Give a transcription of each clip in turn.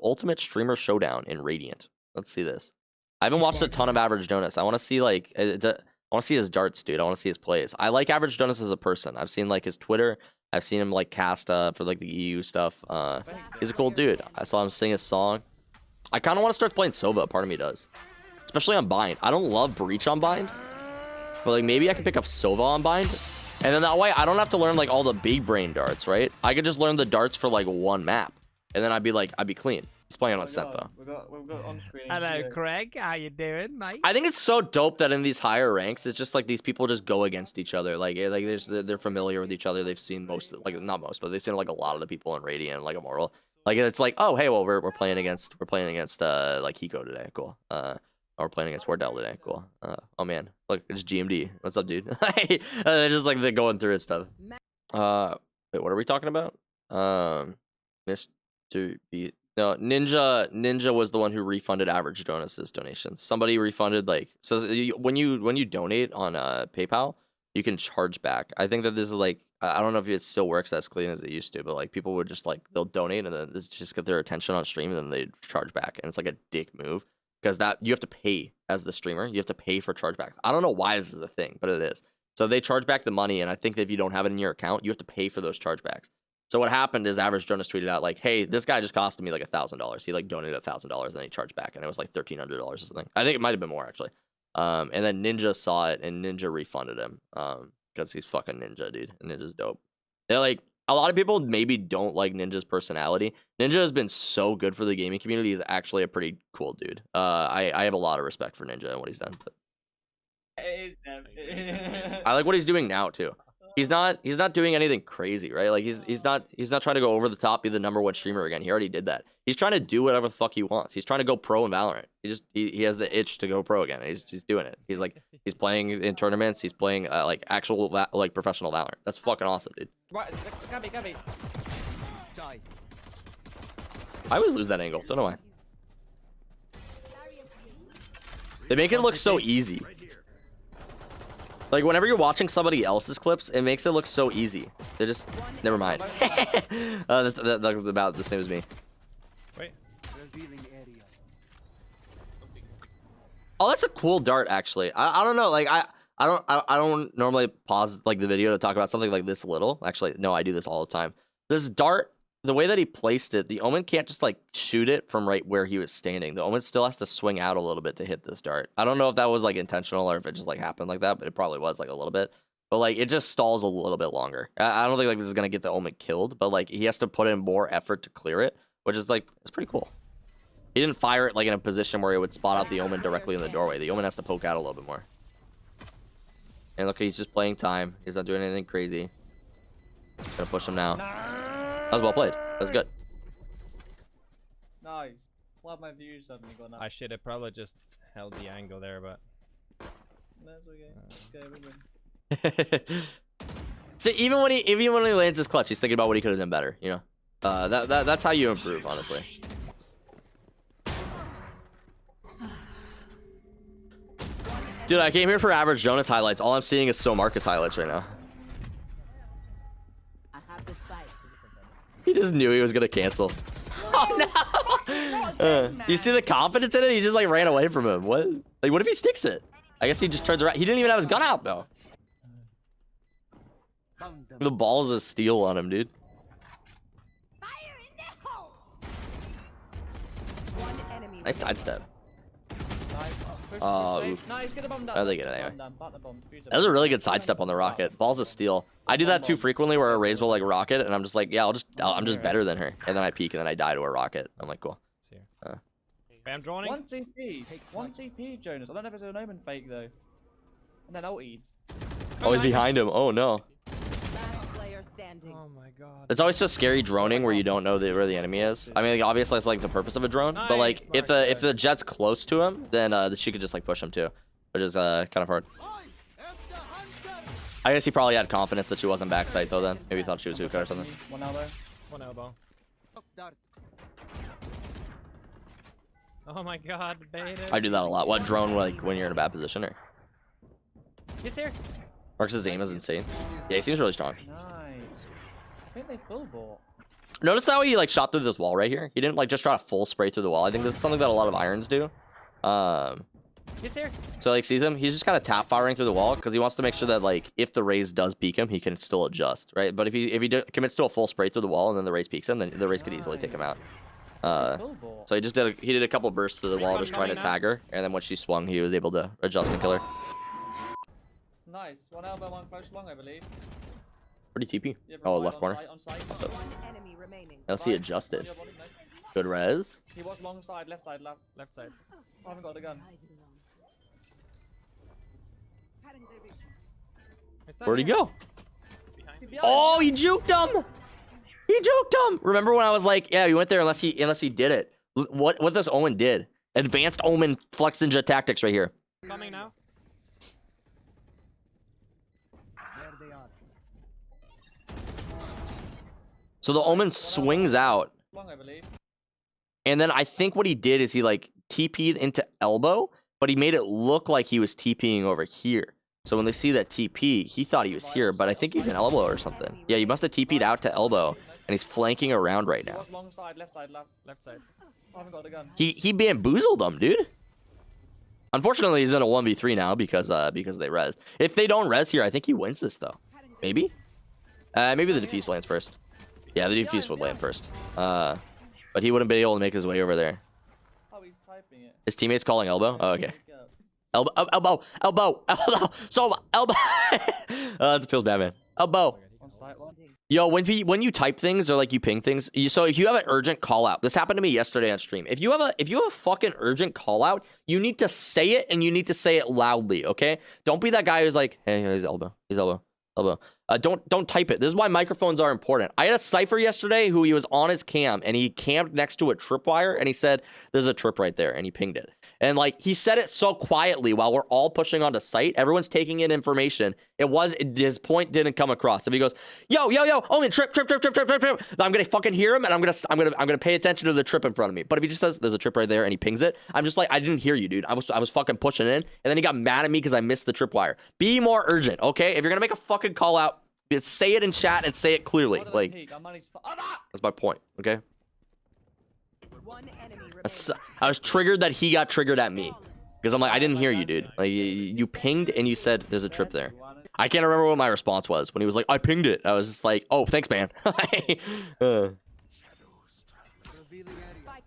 Ultimate Streamer Showdown in Radiant. Let's see this. I haven't watched a ton of Average Jonas. I want to see like I want to see his darts, dude. I want to see his plays. I like Average Jonas as a person. I've seen like his Twitter. I've seen him like cast for like the EU stuff. He's a cool dude. I saw him sing his song. I kind of want to start playing Sova. Part of me does, especially on Bind. I don't love Breach on Bind, but like maybe I can pick up Sova on Bind, and then that way I don't have to learn like all the big brain darts, right? I could just learn the darts for like one map, and then I'd be clean. He's playing on a set though. We've got on screen. Hello, Craig. How you doing, mate? I think it's so dope that in these higher ranks, it's just like these people just go against each other. Like they're familiar with each other. They've seen most, like not most, but they've seen like a lot of the people in Radiant, like Immortal. Like it's like, oh hey, well we're playing against like Hiko today, cool. We're playing against Wardell today, cool. Oh man, look, it's GMD. What's up, dude? They're just like they're going through it stuff. Wait, what are we talking about? Mr. B. No, Ninja was the one who refunded Average Jonas's donations. Somebody refunded when you donate on PayPal, you can charge back. I think that this is like I don't know if it still works as clean as it used to, but like people would just like they'll donate and then it's just get their attention on stream and then they charge back, and it's like a dick move because that you have to pay as the streamer. You have to pay for chargebacks. I don't know why this is a thing, but it is. So they charge back the money, and I think that if you don't have it in your account, you have to pay for those chargebacks. So what happened is Average Jonas tweeted out like, "Hey, this guy just costed me like $1,000. He like donated $1,000 and then he charged back, and it was like $1,300 or something. I think it might have been more actually." And then Ninja saw it and Ninja refunded him because he's fucking Ninja, dude. And Ninja's dope. They're like a lot of people maybe don't like Ninja's personality. Ninja has been so good for the gaming community. He's actually a pretty cool dude. I have a lot of respect for Ninja and what he's done. But I like what he's doing now too. He's not doing anything crazy, right? Like he's not trying to go over the top, be the #1 streamer again. He already did that. He's trying to do whatever the fuck he wants. He's trying to go pro in Valorant. He has the itch to go pro again. He's doing it. He's playing in tournaments. He's playing like actual like professional Valorant. That's fucking awesome, dude. Right, Gabby. Die. I always lose that angle. Don't know why. They make it look so easy. Like, whenever you're watching somebody else's clips, it makes it look so easy. They're just... Never mind. That's about the same as me. Wait. Oh, that's a cool dart, actually. I don't know. Like, I don't normally pause, like, the video to talk about something like this little. Actually, no, I do this all the time. This dart, the way that he placed it, the Omen can't just, like, shoot it from right where he was standing. The Omen still has to swing out a little bit to hit this dart. I don't know if that was, like, intentional or if it just, like, happened like that, but it probably was, like, a little bit. But, like, it just stalls a little bit longer. I don't think, like, this is going to get the Omen killed, but, like, he has to put in more effort to clear it, which is, like, it's pretty cool. He didn't fire it, like, in a position where it would spot out the Omen directly in the doorway. The Omen has to poke out a little bit more. And look, he's just playing time. He's not doing anything crazy. Gonna push him now. That was well played. That was good. Nice. Why have my views suddenly gone up? I should have probably just held the angle there, but That's okay. Okay, we win. See, even when he lands his clutch, he's thinking about what he could have done better. You know, that's how you improve, honestly. Dude, I came here for Average Jonas highlights. All I'm seeing is So Marcus highlights right now. He just knew he was gonna cancel. Oh no! You see the confidence in it? He just like ran away from him. What? Like, what if he sticks it? I guess he just turns around. He didn't even have his gun out though. The balls of steel on him, dude. Nice sidestep. Nice, get the bomb down. I think it anyway. That was a really good sidestep on the rocket. Balls of steel. I do that too frequently where a Raze will like rocket and I'm just like, yeah, I'm just better than her. And then I peek and then I die to a rocket. I'm like, cool. I'm drawing. 1 CP, Jonas. I don't know if it's an Omen fake though. And then ulted. Always behind him. Oh no. Oh my god. It's always so scary droning where you don't know where the enemy is. I mean, like, obviously it's like the purpose of a drone, but like if the jet's close to him, then she could just like push him too, which is kind of hard. I guess he probably had confidence that she wasn't backside though. Then maybe he thought she was hookah or something. One elbow. Oh my god, beta. I do that a lot. What drone like when you're in a bad position or? He's here. Marcus' aim is insane. Yeah, he seems really strong. Nice. I think they full bought. Notice how he like shot through this wall right here? He didn't like just try to full spray through the wall. I think this is something that a lot of irons do. He's here. So like sees him, he's just kind of tap firing through the wall because he wants to make sure that like if the raise does peek him, he can still adjust, right? But if he commits to a full spray through the wall and then the raise peeks him, then the raise could easily take him out. So he did a couple bursts through the wall just trying to tag her, and then when she swung, he was able to adjust and kill her. Nice. One elbow, one close long, I believe. Where'd he TP? Yeah, Oh, right left on corner. site, on site. So, One enemy remaining. let's see Right. adjusted. On your body, no. Good res. He was long side, left side, left. Left side. I haven't got the gun. Where'd he go? He's behind. Oh, he juked him. He juked him. Remember when I was like, yeah, he went there unless he did it. What this Omen did? Advanced Omen Flex Ninja tactics right here. Coming now. So the Omen swings out, Long, I believe. and then I think what he did is he like TP'd into elbow, but he made it look like he was TPing over here. So when they see that TP, he thought he was here, but I think he's in elbow or something. Yeah, he must have TP'd out to elbow, and he's flanking around right He now. was long side, left side, left. Left side. I haven't got the gun. He bamboozled him, dude. Unfortunately, he's in a 1v3 now because they rezzed. If they don't res here, I think he wins this though. Maybe? Maybe the defuse lands first. Yeah, the defuse would land first. But he wouldn't be able to make his way over there. Oh, he's typing it. His teammate's calling elbow? Oh, okay. Wake up. Elbow. So, elbow. That feels bad, man. Elbow. On site one. Yo, when you type things or like you ping things, so if you have an urgent call out, this happened to me yesterday on stream. If you have a fucking urgent call out, you need to say it and you need to say it loudly, okay? Don't be that guy who's like, hey, he's elbow. Don't type it. This is why microphones are important. I had a cipher yesterday who he was on his cam and he camped next to a tripwire and he said, there's a trip right there, and he pinged it. And like he said it so quietly while we're all pushing onto site, everyone's taking in information. His point didn't come across. If he goes, yo, only trip, I'm gonna fucking hear him and I'm gonna pay attention to the trip in front of me. But if he just says there's a trip right there and he pings it, I'm just like, I didn't hear you, dude. I was fucking pushing in, and then he got mad at me because I missed the tripwire. Be more urgent, okay? If you're gonna make a fucking call out, just say it in chat and say it clearly. Why did I Like peek? I'm managed to- Oh, no! that's my point, okay? One enemy remaining. I was triggered that he got triggered at me because I'm like, I didn't hear you, dude. Like you pinged and you said there's a trip there. I can't remember what my response was when he was like, I pinged it. I was just like, oh, thanks, man. Spike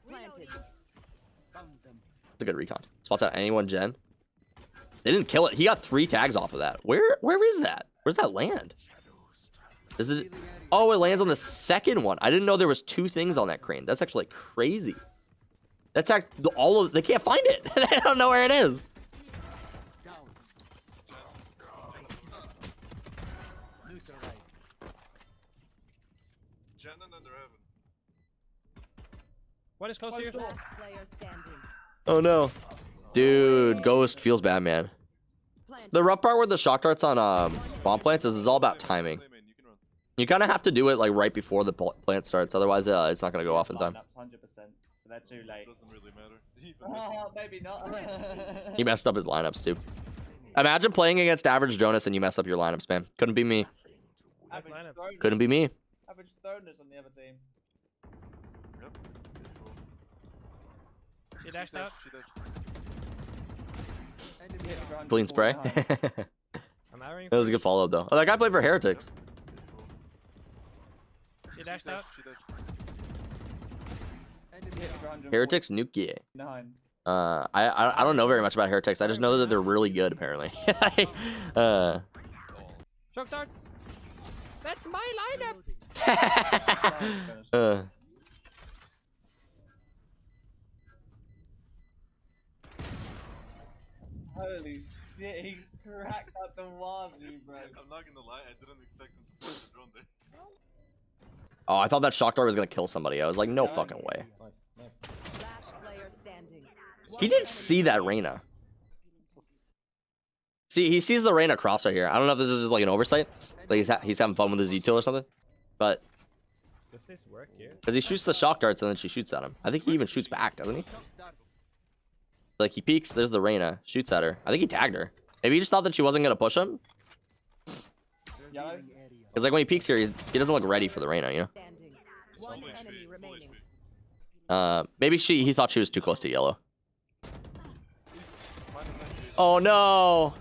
planted. It's a good recon. Spots out anyone, Jen. They didn't kill it. He got 3 tags off of that. Where is that? Where's that land? Is it? Oh, it lands on the second one. I didn't know there was 2 things on that crane. That's actually crazy. That's they can't find it. They don't know where it is. What is close to you? Last player standing. Oh no. Dude, Ghost feels bad, man. Planted. The rough part with the shock darts on bomb plants is it's all about timing. You kind of have to do it like right before the plant starts, otherwise it's not gonna go off in time. 100%. They're too late. Doesn't really matter. Oh, maybe not. He messed up his lineups, dude. Imagine playing against average Jonas and you mess up your lineups, man. Couldn't be me. Average lineup. throwness- Couldn't be me. Average throwness on the other team. Yep. He dashed out. Clean spray. I'm airing. That was a good follow-up, though. Oh, that guy played for Heretics. He dashed out. Heretics nuke yeah. 9. I don't know very much about Heretics. I just know that they're really good, apparently. Shock darts. That's my lineup. Holy shit, he cracked out the Wazi, bro. I'm not gonna lie, I didn't expect him to put the drone there. Oh, I thought that shock dart was gonna kill somebody. I was like, no fucking way. Last player standing. He did see that Reyna. See, he sees the Reyna cross right here. I don't know if this is just like an oversight. Like he's having fun with his util or something. But Does this work here? because he shoots the shock darts and then she shoots at him. I think he even shoots back, doesn't he? Like he peeks, there's the Reyna, shoots at her. I think he tagged her. Maybe he just thought that she wasn't gonna push him. Yellow? Because like when he peeks here, he doesn't look ready for the Reyna, you know? Standing. He's One full enemy HP, full remaining. HP. Maybe he thought she was too close to yellow. He's minus 98. Oh no.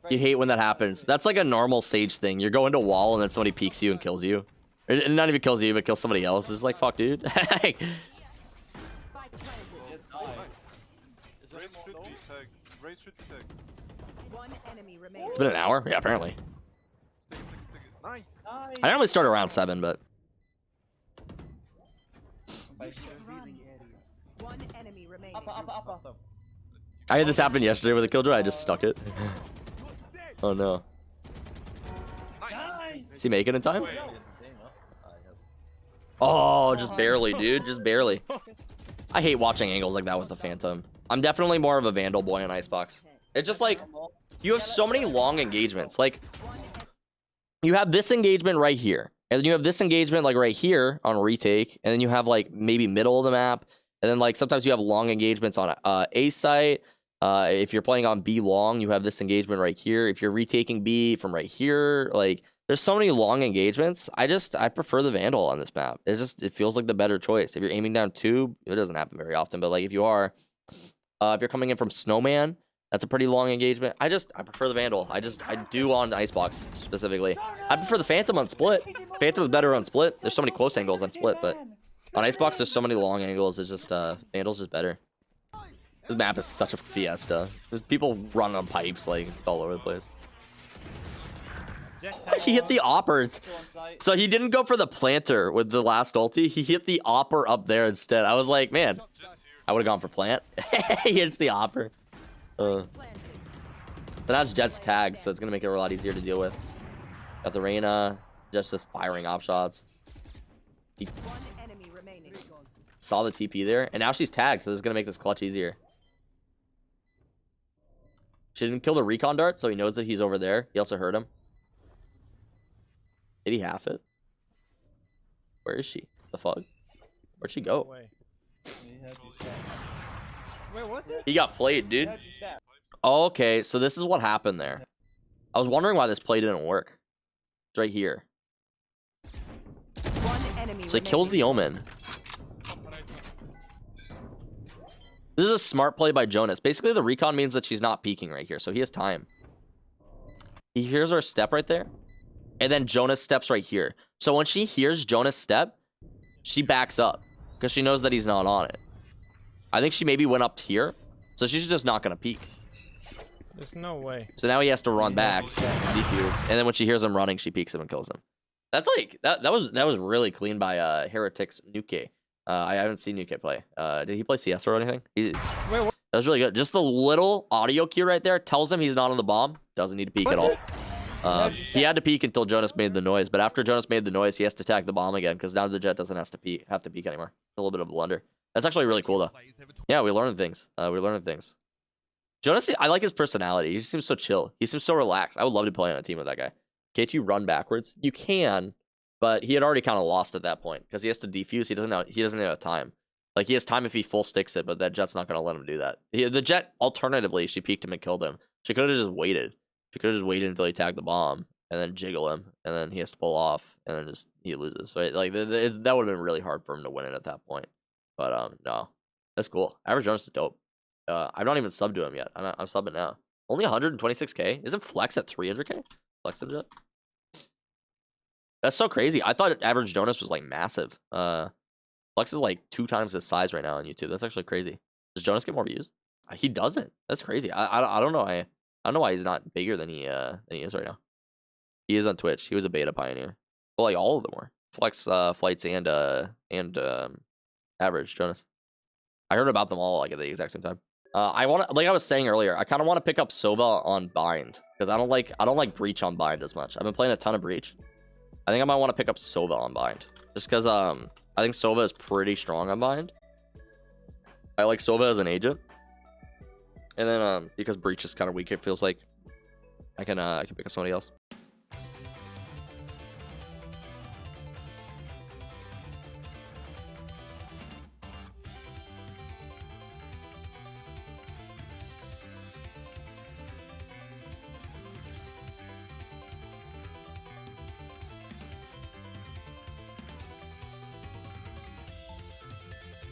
You hate when that happens. That's like a normal Sage thing. You're going to wall and then somebody peeks you and kills you. Or not even kills you, but kills somebody else. It's like, fuck, dude. Spike planted. Just Oh, died. nice. Is there Raid more should though? be tagged. Raid should be tagged. One enemy remaining. It's been an hour? Yeah, apparently. Stick it, stick it, stick it. Nice. Nice. I normally start around 7, but One enemy remaining. Upper. I had this happen yesterday with a killjoy. I just stuck it. Oh no. Nice. Is he making it in time? Wait. Oh, just barely, dude. Just barely. I hate watching angles like that with the Phantom. I'm definitely more of a Vandal boy in Icebox. It's just like, you have so many long engagements. Like, you have this engagement right here. And then you have this engagement like right here on retake. And then you have like maybe middle of the map. And then like sometimes you have long engagements on A site. If you're playing on B long, you have this engagement right here. If you're retaking B from right here, like there's so many long engagements. I prefer the Vandal on this map. It feels like the better choice. If you're aiming down tube, it doesn't happen very often, but like if you're coming in from Snowman, that's a pretty long engagement. I prefer the Vandal. I do on Icebox specifically. I prefer the Phantom on Split. Phantom's better on Split. There's so many close angles on Split, but on Icebox there's so many long angles. It's just Vandal's just better. This map is such a fiesta. There's people running on pipes like all over the place. He hit the oppers. So he didn't go for the planter with the last ulti. He hit the opper up there instead. I was like, man, Jet's here. I would have gone for plant. He hits the opper. So now it's Jet's tag, so it's going to make it a lot easier to deal with. Got the Reyna, just firing op shots. He One enemy remaining. saw the TP there, and now she's tagged, so this is going to make this clutch easier. She didn't kill the recon dart, so he knows that he's over there. He also heard him. Did he half it? Where is she? The fuck? Where'd she go? Where was it? He got played, dude. Okay, so this is what happened there. I was wondering why this play didn't work. It's right here. One enemy So he kills the Omen. This is a smart play by Jonas. Basically, the recon means that she's not peeking right here, so he has time. He hears our step right there, and then Jonas steps right here. So when she hears Jonas step, she backs up because she knows that he's not on it. I think she maybe went up here, so she's just not gonna peek. There's no way. So now he has to run back, defuse, and then when she hears him running, she peeks him and kills him. That's like that was really clean by Heretics Nuke. I haven't seen Nuke play. Did he play CS or anything? That was really good. Just the little audio cue right there tells him he's not on the bomb. Doesn't need to peek at all. He had to peek until Jonas made the noise, but after Jonas made the noise, he has to tag the bomb again because now the Jet doesn't have to peek anymore. It's a little bit of a blunder. That's actually really cool though. Yeah, we learned things. Jonas, I like his personality. He just seems so chill. He seems so relaxed. I would love to play on a team with that guy. Can't you run backwards? You can, but he had already kind of lost at that point because he has to defuse. He doesn't have time. Like he has time if he full sticks it, but that Jet's not gonna let him do that. The Jet, alternatively, she peeked him and killed him. She could have just waited. She could have just waited until he tagged the bomb and then jiggle him, and then he has to pull off, and then just he loses. Right? Like that would have been really hard for him to win it at that point. But no, that's cool. Average Jonas is dope. I'm not even subbed to him yet. I'm subbing now. Only 126k. Isn't Flex at 300k? Flex and Jet. That's so crazy. I thought average Jonas was like massive. Flex is like 2 times his size right now on YouTube. That's actually crazy. Does Jonas get more views? He doesn't. That's crazy. I don't know. I don't know why he's not bigger than he is right now. He is on Twitch. He was a beta pioneer. Well, like all of them were. Flex, Flights, and average Jonas. I heard about them all like at the exact same time. I want to, like I was saying earlier, I kind of want to pick up Sova on Bind because I don't like Breach on Bind as much. I've been playing a ton of Breach. I think I might want to pick up Sova on Bind just because I think Sova is pretty strong on Bind. I like Sova as an agent, and then because Breach is kind of weak, it feels like I can pick up somebody else.